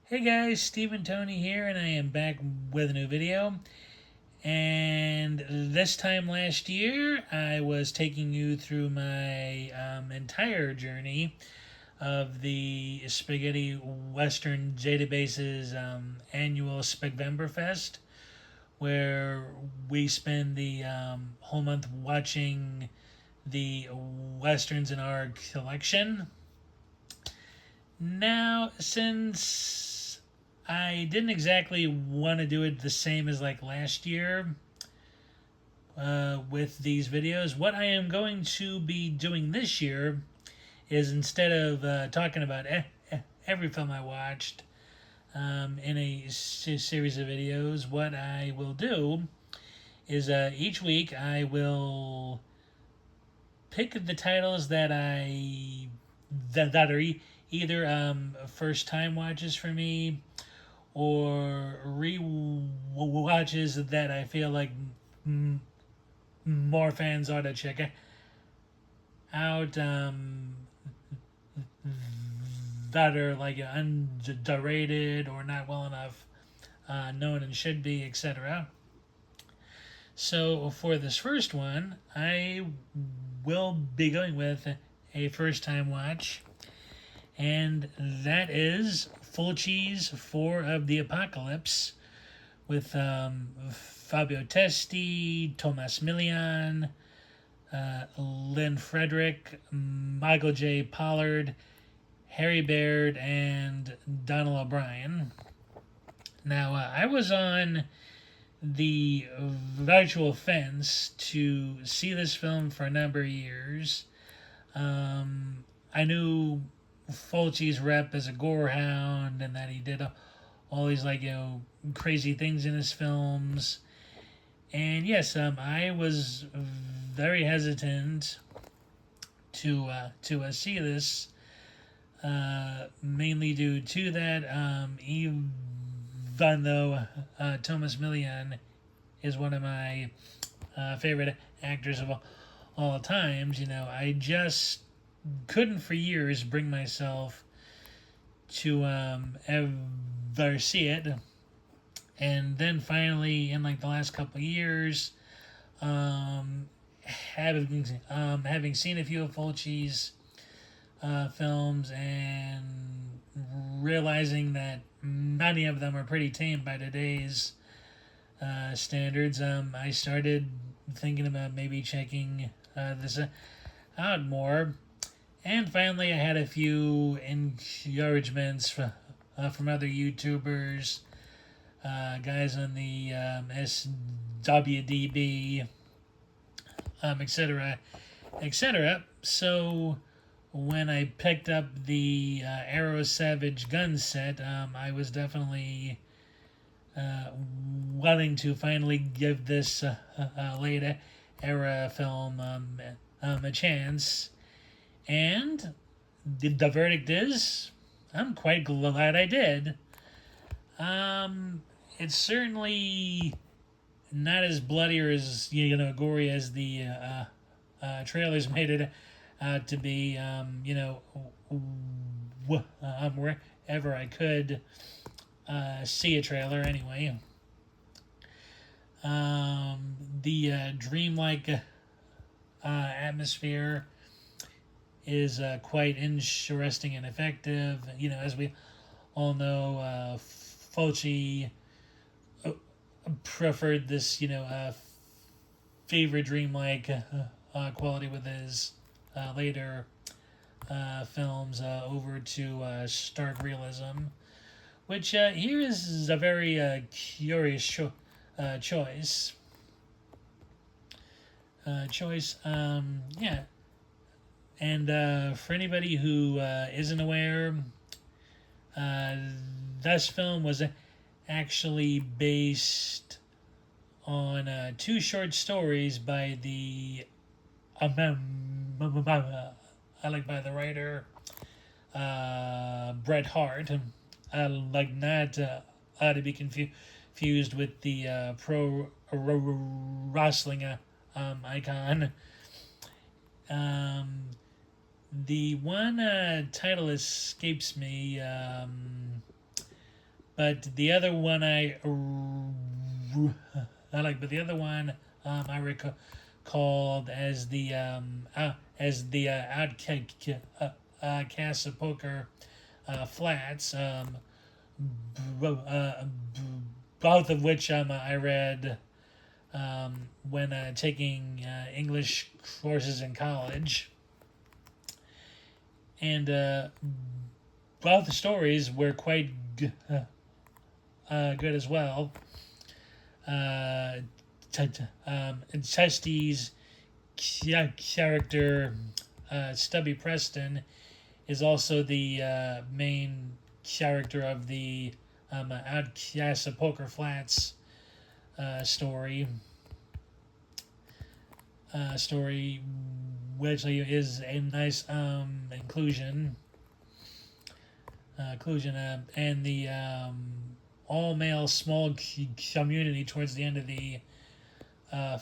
Hey guys, Stephen Tony here, and I am back with a new video. And this time last year, I was taking you through my entire journey of the Spaghetti Western Database's annual Spagvember Fest, where we spend the whole month watching the westerns in our collection. Now, since I didn't exactly want to do it the same as like last year with these videos, what I am going to be doing this year is instead of talking about every film I watched in a series of videos, what I will do is each week I will pick the titles that are either first time watches for me or rewatches that I feel like more fans ought to check out, that are like underrated or not well enough known and should be, etc. So for this first one, I will be going with a first time watch, and that is Fulci's Four of the Apocalypse with Fabio Testi, Tomas Milian, Lynn Frederick, Michael J. Pollard, Harry Baird, and Donald O'Brien. Now, I was on the virtual fence to see this film for a number of years. I knew Fulci's rep as a gore hound and that he did all these crazy things in his films. And yes, I was very hesitant to see this, mainly due to that. Even though Thomas Millian is one of my favorite actors of all times, I just couldn't for years bring myself to ever see it. And then finally, in like the last couple of years, um, having seen a few of Fulci's films and realizing that many of them are pretty tame by today's standards, I started thinking about maybe checking this out more. And finally, I had a few encouragements from other YouTubers, guys on the SWDB, etc., etc. So when I picked up the Arrow Savage gun set, I was definitely uh, wanting to finally give this late era film a chance. And the verdict is, I'm quite glad I did. Um, it's certainly not as bloody or as gory as the trailers made it out to be. Wherever I could see a trailer anyway. The dreamlike atmosphere is quite interesting and effective. As we all know, Fulci preferred this, fever dreamlike quality with his later films over to stark realism, which here is a very curious choice. Yeah. And for anybody who isn't aware, uh, this film was actually based on two short stories by the by the writer Bret Hart. Not to be confused with the pro wrestling icon. Um, the one title escapes me. But the other one I like, but the other one I recalled as the outcast of poker flats. Both of which I read when taking English courses in college, and both the stories were quite good as well. Uh, Chesty's character, Stubby Preston, is also the main character of the Outcast of Poker Flats story. Story, which is a nice inclusion. And the all male small community towards the end of the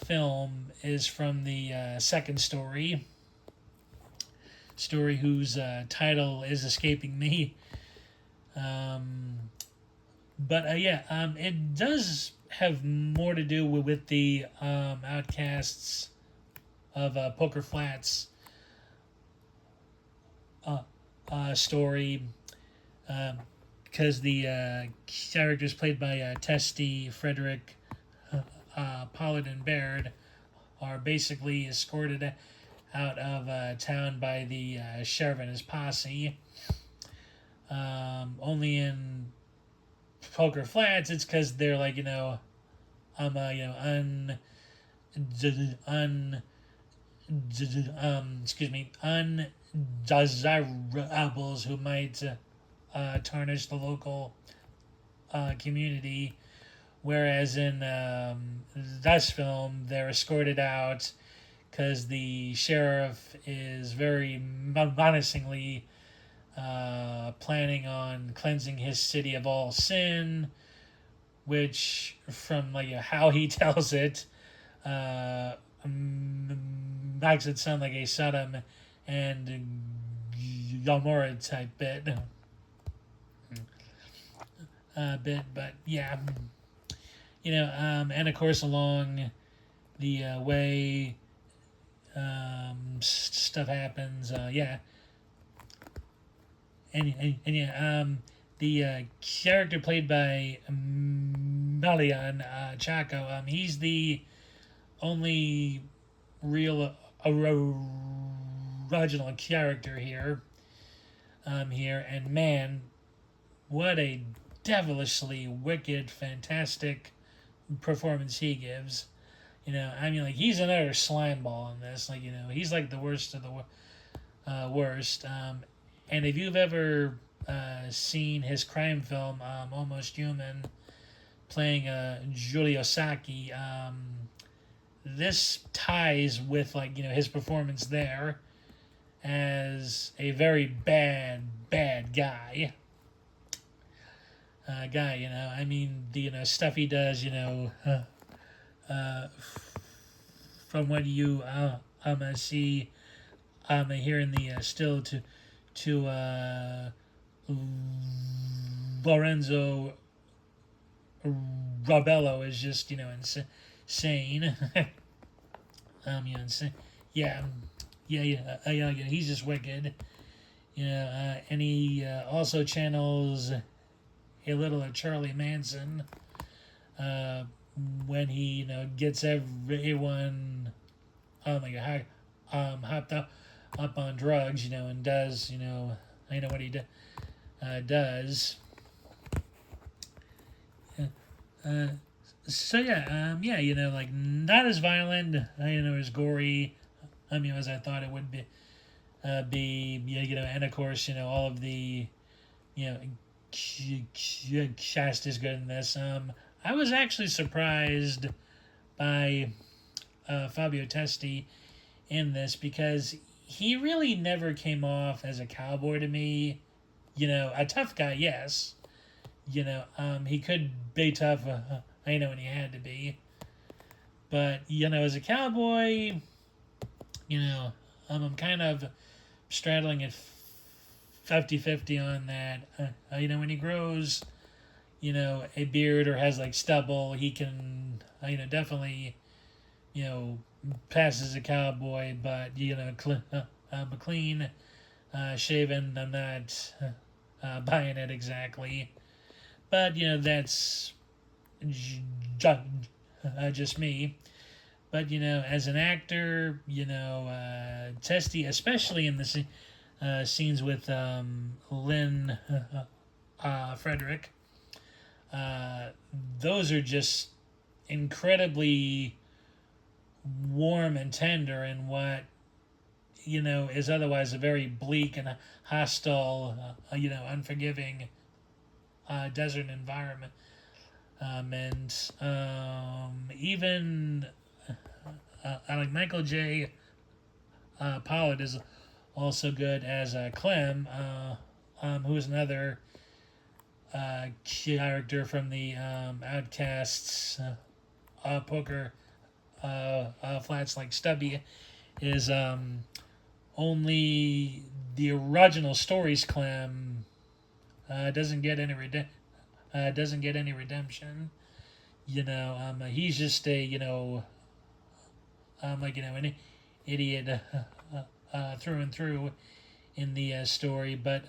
film is from the second story. Story whose title is escaping me. But it does have more to do with the outcasts of Poker Flats story, because the characters played by Testy, Frederick, Pollard, and Baird are basically escorted out of town by the sheriff and his posse. Only in Poker Flats, it's because they're like undesirables who might tarnish the local community. Whereas in this film, they're escorted out because the sheriff is very menacingly planning on cleansing his city of all sin, which, from how he tells it, makes it sound like a Sodom and Gomorrah type bit. But yeah, and of course along the way stuff happens. The character played by Melian Chaco, he's the only real original character here. And man, what a devilishly wicked, fantastic performance he gives. He's another slime ball in this. He's like the worst of the worst. And if you've ever seen his crime film, Almost Human, playing Giulio Sacchi, this ties with his performance there as a very bad guy. The stuff he does, from what you see here in the still to Lorenzo Robello is just insane. Insane. He's just wicked. And he also channels a little of Charlie Manson when he gets everyone hopped up on drugs, and does what he does. Not as violent, as gory, as I thought it would be. And of course, all of the, cast is good in this. I was actually surprised by Fabio Testi in this because he really never came off as a cowboy to me. A tough guy, yes. He could be tough, when he had to be. But, as a cowboy, I'm kind of straddling at 50-50 on that. When he grows, a beard or has like stubble, he can definitely you know pass as a cowboy. But clean shaven, I'm not buying it exactly. But that's just me. But as an actor, Testy, especially in the scenes with Lynn Frederick, uh, those are just incredibly warm and tender in what is otherwise a very bleak and hostile, unforgiving desert environment. And even like Michael J. Pollard is also good as Clem, who is another character from the Outcasts poker flats. Like Stubby is only the original story's Clem doesn't get any redemption. He's just a an idiot through and through in the story. But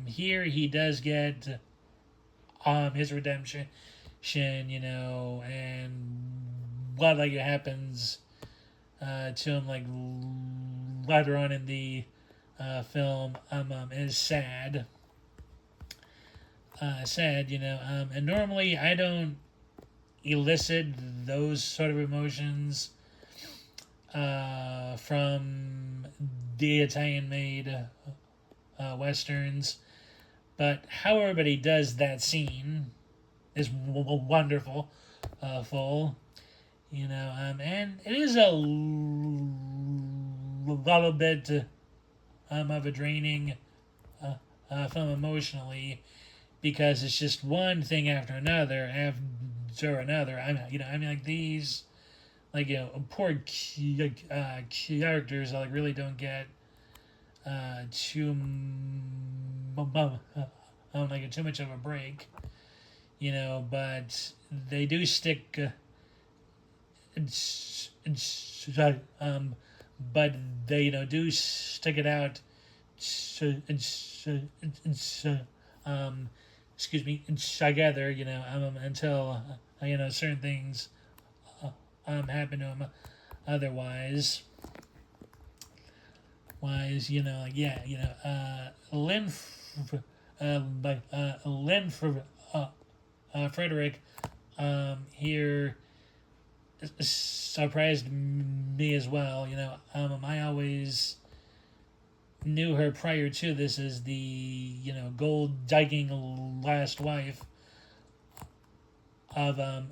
here he does get his redemption, and what like happens to him like later on in the film is sad. And normally I don't elicit those sort of emotions from the Italian-made westerns, but how everybody does that scene is wonderful, full, and it is a little bit of a draining film emotionally because it's just one thing after another after another. Like these, like poor characters like really don't get too too much of a break, but they do stick. But they do stick it out. Um, excuse me, together. Until certain things happen to them. Otherwise, Lynn, Lynn Frederick, here surprised me as well. I always knew her prior to this as the gold digging last wife of a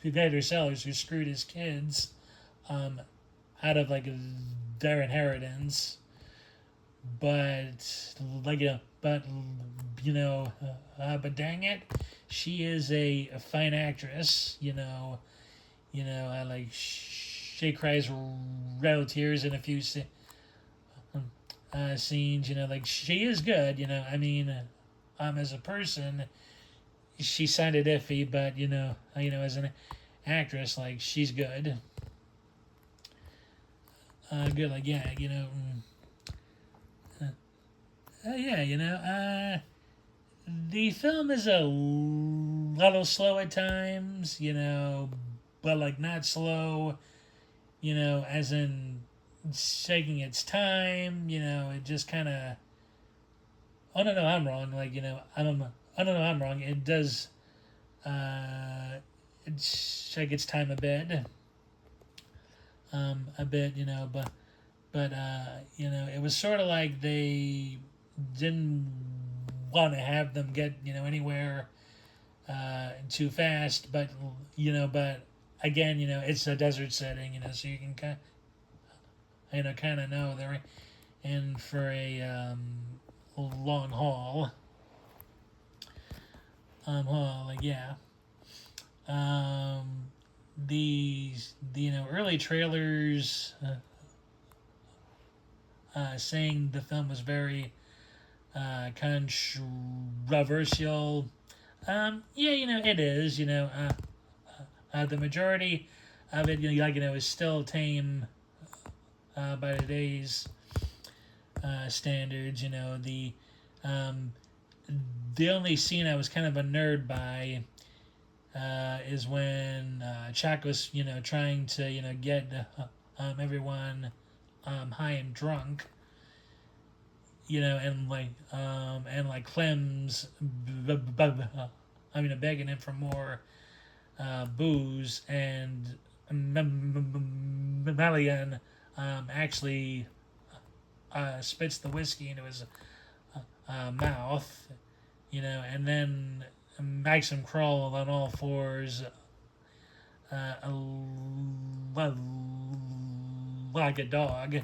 Peter Sellers who screwed his kids out of like their inheritance. But but dang it, she is a fine actress. I like she cries real tears in a few scenes. Like she is good. As a person, she sounded iffy, but as an actress, like she's good. Good, like yeah, the film is a little slow at times, but like not slow, as in taking its time, it just kind of. Oh no, I'm wrong. Like I don't know, I'm wrong. It does, take its time a bit, but it was sort of like they didn't want to have them get anywhere too fast, but again, it's a desert setting, so you can kind of know they're in for a long haul. Like yeah. Um, the early trailers saying the film was very controversial. Yeah, it is. The majority of it, is still tame by today's standards. Um, the only scene I was kind of a nerd by is when Chuck was, trying to, get everyone high and drunk, and like Clem's, begging him for more booze, and Melian actually spits the whiskey into his mouth, and then makes him crawl on all fours, uh, like a dog,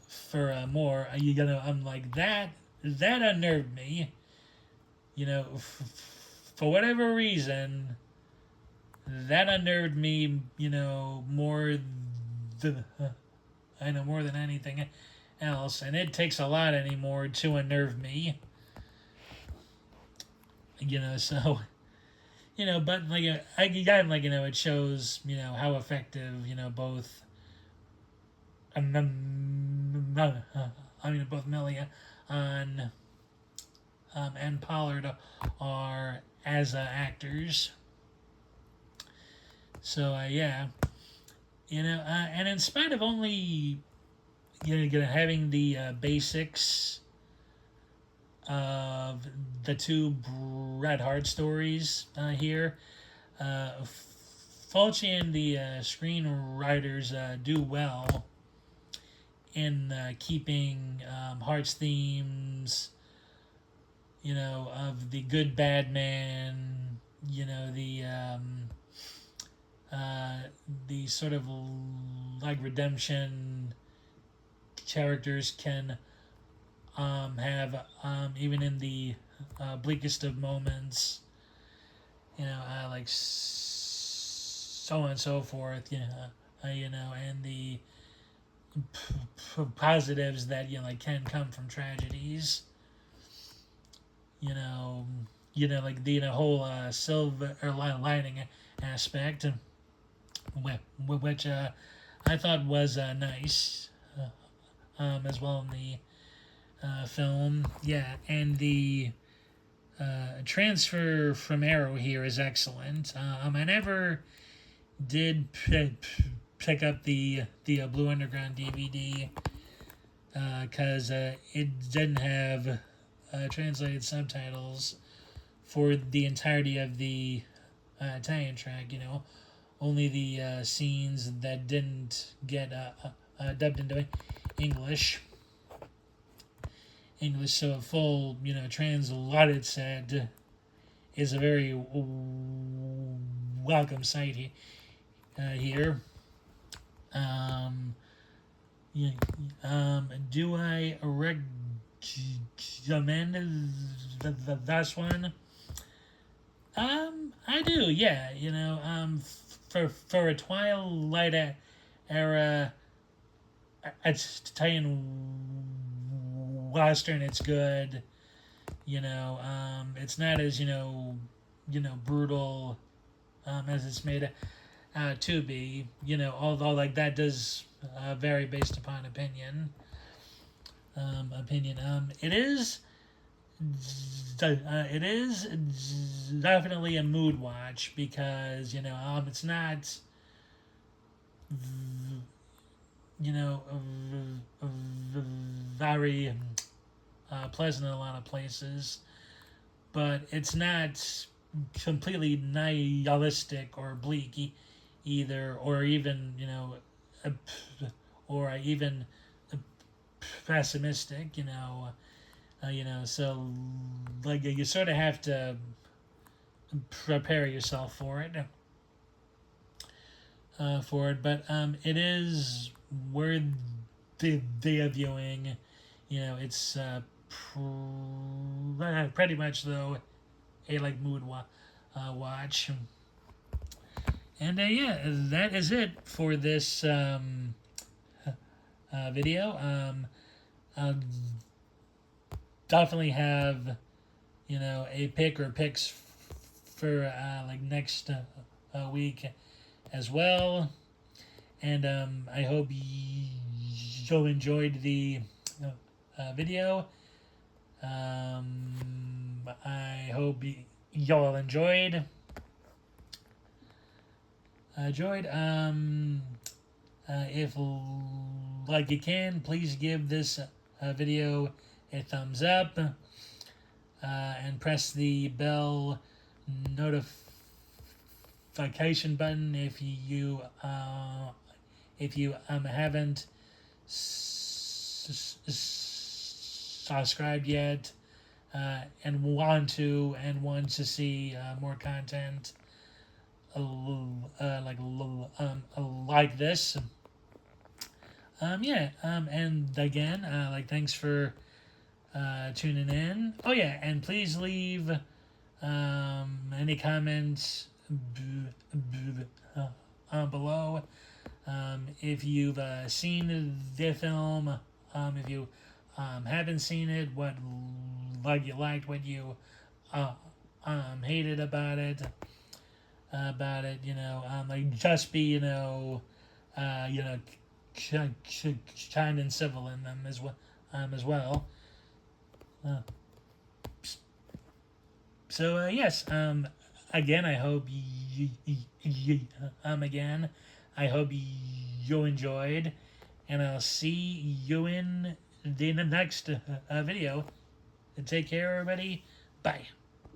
for more. I'm like that. That unnerved me. For whatever reason, that unnerved me. More than I know more than anything else, and it takes a lot anymore to unnerve me. So but like again, like it shows how effective both both Melia on and Pollard are as actors. So yeah, and in spite of only having the basics of the two Bret Hart stories here, Fulci and the screenwriters do well in keeping Hart's themes, of the good bad man, the sort of like redemption characters can have even in the bleakest of moments, like so on and so forth, and the positives that like can come from tragedies, you know, like the whole silver or lining aspect, which I thought was nice as well in the film. Yeah, and the transfer from Arrow here is excellent. I never did pick up the Blue Underground DVD because it didn't have translated subtitles for the entirety of the Italian track. Only the scenes that didn't get dubbed into English. So a full, translated set is a very welcome sight here. Yeah, do I recommend this one? I do. Yeah, for a Twilight era Italian western, it's good. It's not as brutal as it's made out to be. Although like that does vary based upon opinion. It is. It is definitely a mood watch because it's not very pleasant in a lot of places, but it's not completely nihilistic or bleak either, or even or even pessimistic. So like you sort of have to prepare yourself for it, but it is worthy of viewing. It's pretty much though a like mood watch. And yeah, that is it for this video. I'll definitely have a pick or picks for like next week as well. And I hope you enjoyed the video. I hope y'all enjoyed. If like you can, please give this video a thumbs up and press the bell notification button if you haven't subscribed yet and want to see more content like this. And again, thanks for tuning in. Oh yeah, and please leave any comments below. If you've seen the film, if you haven't seen it, what you liked, what you hated about it, just be kind and civil in them as well. So yes, again, I hope again, I hope you enjoyed, and I'll see you in the next video. Take care, everybody. Bye.